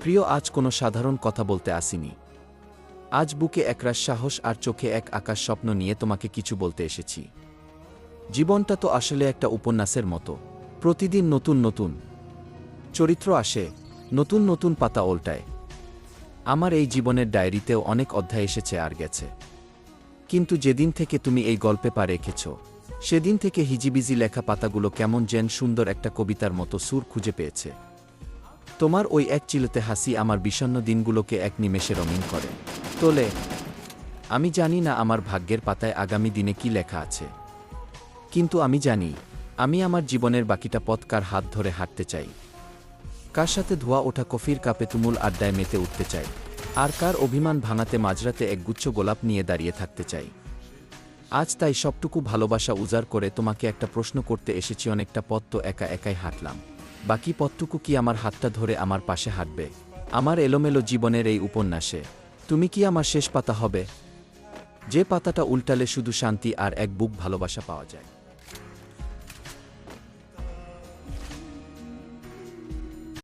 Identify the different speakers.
Speaker 1: প্রিয়, আজ কোনো সাধারণ কথা বলতে আসিনি। আজ বুকে একরাশ সাহস আর চোখে এক আকাশ স্বপ্ন নিয়ে তোমাকে কিছু বলতে এসেছি। জীবনটা তো আসলে একটা উপন্যাসের মতো। প্রতিদিন নতুন নতুন চরিত্র আসে, নতুন নতুন পাতা ওল্টায়। আমার এই জীবনের ডায়েরিতেও অনেক অধ্যায় এসেছে আর গেছে। কিন্তু যেদিন থেকে তুমি এই গল্পে পা রেখেছ, সেদিন থেকে হিজিবিজি লেখা পাতাগুলো কেমন যেন সুন্দর একটা কবিতার মতো সুর খুঁজে পেয়েছে। তোমার ওই এক চিলতে হাসি আমার বিষণ্ণ দিনগুলোকে এক নিমেষে রঙিন করে তোলে। আমি জানি না আমার ভাগ্যের পাতায় আগামী দিনে কি লেখা আছে, কিন্তু আমি জানি আমি আমার জীবনের বাকিটা পথ কার হাত ধরে হাঁটতে চাই, কার সাথে ধোয়া ওঠা কফির কাপে তুমুল আড্ডায় মেতে উঠতে চাই, আর কার অভিমান ভাঙাতে মাঝরাতে একগুচ্ছ গোলাপ নিয়ে দাঁড়িয়ে থাকতে চাই। আজ তাই সবটুকু ভালোবাসা উজাড় করে তোমাকে একটা প্রশ্ন করতে এসেছি। অনেকটা পথ তো একা একাই হাঁটলাম, বাকি পথটুকু কি আমার হাতটা ধরে আমার পাশে হাঁটবে? আমার এলোমেলো জীবনের এই উপন্যাসে তুমি কি আমার শেষ পাতা হবে, যে পাতাটা উল্টালে শুধু শান্তি আর এক বুক ভালোবাসা পাওয়া যায়?